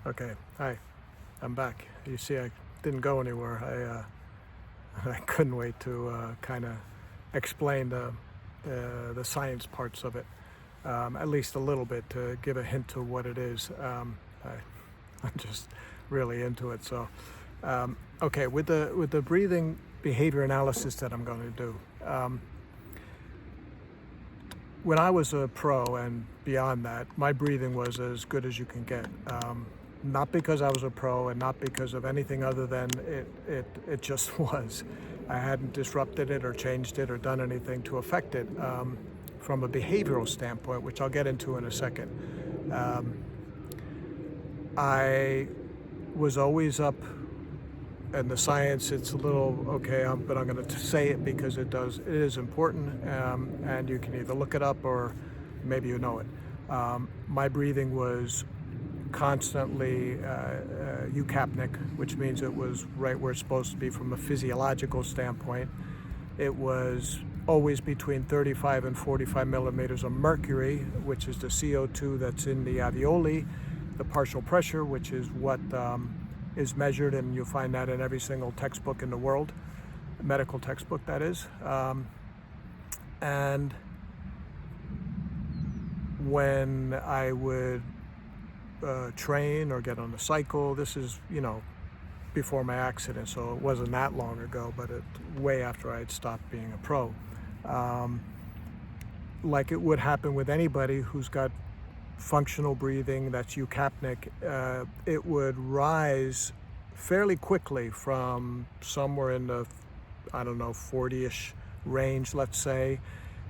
Okay, hi, I'm back. You see, I didn't go anywhere. I couldn't wait to kind of explain the science parts of it, at least a little bit, to give a hint to what it is. I'm just really into it. So, okay, with the breathing behavior analysis that I'm going to do. When I was a pro and beyond that, my breathing was as good as you can get. Not because I was a pro and not because of anything other than it just was. I hadn't disrupted it or changed it or done anything to affect it from a behavioral standpoint, which I'll get into in a second. I was always up, and the science, it's a little, okay, but I'm going to say it because it is important, and you can either look it up or maybe you know it. My breathing was constantly eucapnic, which means it was right where it's supposed to be from a physiological standpoint. It was always between 35 and 45 millimeters of mercury, which is the CO2 that's in the alveoli, the partial pressure, which is what is measured, and you'll find that in every single textbook in the world, medical textbook that is. And when I would train or get on a cycle, this is, before my accident, so it wasn't that long ago, but way after I had stopped being a pro. Like it would happen with anybody who's got functional breathing that's eucapnic, it would rise fairly quickly from somewhere in the, 40-ish range, let's say.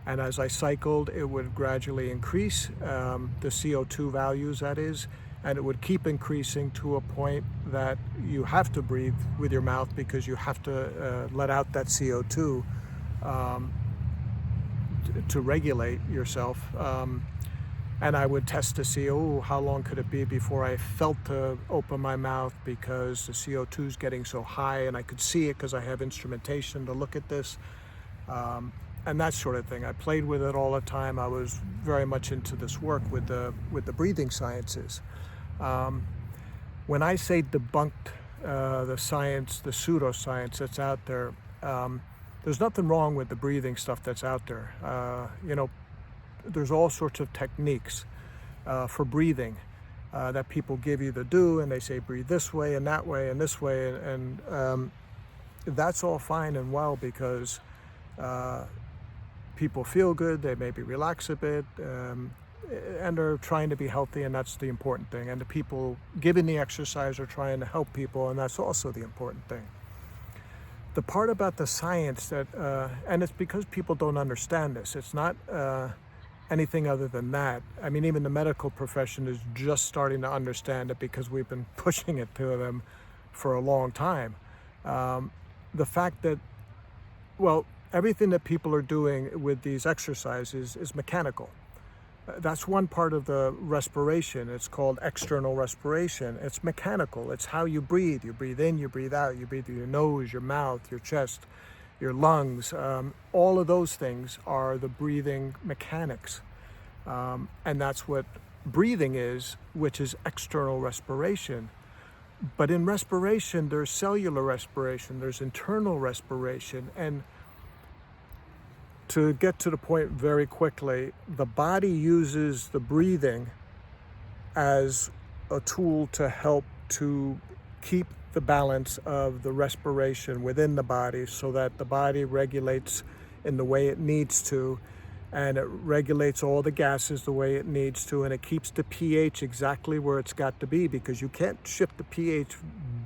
And as I cycled, it would gradually increase, the CO2 values, that is, and it would keep increasing to a point that you have to breathe with your mouth because you have to let out that CO2 to regulate yourself. And I would test to see, how long could it be before I felt to open my mouth because the CO2 is getting so high, and I could see it because I have instrumentation to look at this, and that sort of thing. I played with it all the time. I was very much into this work with the breathing sciences. When I say debunked the science, the pseudoscience that's out there, there's nothing wrong with the breathing stuff that's out there. There's all sorts of techniques for breathing that people give you to do, and they say breathe this way and that way and this way, and that's all fine and well because people feel good, they maybe relax a bit, and they're trying to be healthy, and that's the important thing. And the people giving the exercise are trying to help people, and that's also the important thing. The part about the science that, and it's because people don't understand this, it's not anything other than that. I mean, even the medical profession is just starting to understand it because we've been pushing it to them for a long time. The fact that, everything that people are doing with these exercises is mechanical. That's one part of the respiration. It's called external respiration. It's mechanical. It's how you breathe. You breathe in, you breathe out. You breathe through your nose, your mouth, your chest, your lungs. All of those things are the breathing mechanics. And that's what breathing is, which is external respiration. But in respiration, there's cellular respiration, there's internal respiration. And to get to the point very quickly, the body uses the breathing as a tool to help to keep the balance of the respiration within the body so that the body regulates in the way it needs to, and it regulates all the gases the way it needs to, and it keeps the pH exactly where it's got to be because you can't shift the pH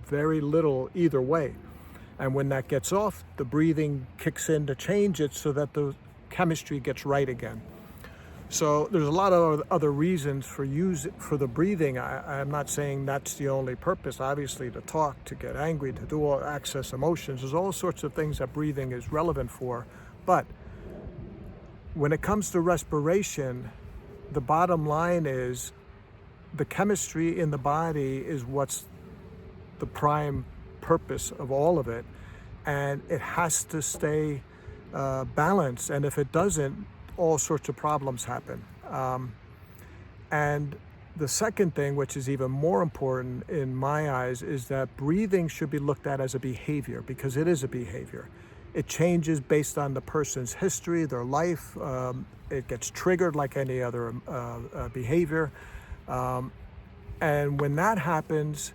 very little either way. And when that gets off, the breathing kicks in to change it so that the chemistry gets right again. So there's a lot of other reasons for the breathing. I'm not saying that's the only purpose. Obviously, to talk, to get angry, to access emotions. There's all sorts of things that breathing is relevant for. But when it comes to respiration, the bottom line is the chemistry in the body is what's the prime purpose of all of it, and it has to stay balanced, and if it doesn't, all sorts of problems happen. And The second thing, which is even more important in my eyes, is that breathing should be looked at as a behavior, because it is a behavior. It changes based on the person's history, their life. It gets triggered like any other behavior. And when that happens,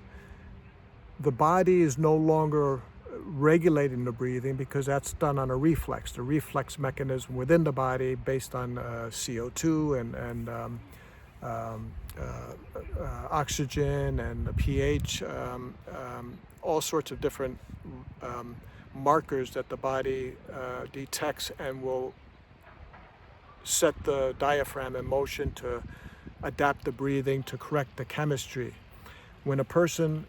the body is no longer regulating the breathing, because that's done on a reflex, the reflex mechanism within the body based on CO2 and oxygen and the pH, all sorts of different markers that the body detects and will set the diaphragm in motion to adapt the breathing to correct the chemistry. When a person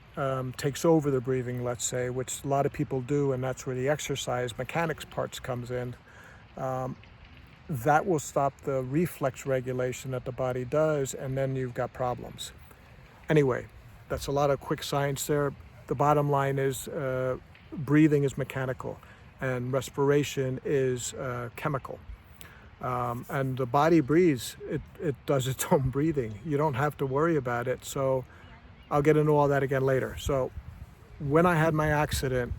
takes over the breathing, let's say, which a lot of people do, and that's where the exercise mechanics parts comes in, that will stop the reflex regulation that the body does, and then you've got problems. Anyway, that's a lot of quick science there. The bottom line is breathing is mechanical and respiration is chemical. And the body breathes, it does its own breathing. You don't have to worry about it. So I'll get into all that again later. So when I had my accident,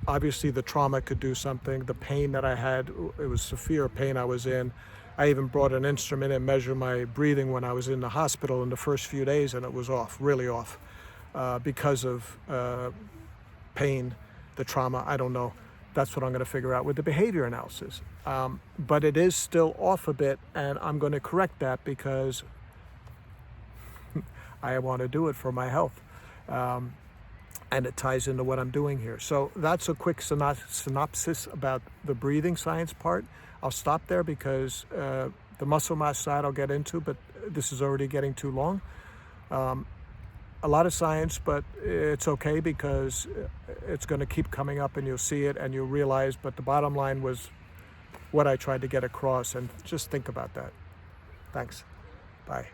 obviously the trauma could do something. The pain that I had, it was severe pain I was in. I even brought an instrument and measured my breathing when I was in the hospital in the first few days, and it was off, really off, because of pain, the trauma, I don't know. That's what I'm going to figure out with the behavior analysis. But it is still off a bit, and I'm going to correct that because I want to do it for my health. And it ties into what I'm doing here. So that's a quick synopsis about the breathing science part. I'll stop there because the muscle mass side I'll get into, but this is already getting too long. A lot of science, but it's okay because it's going to keep coming up and you'll see it and you'll realize, but the bottom line was what I tried to get across, and just think about that. Thanks. Bye.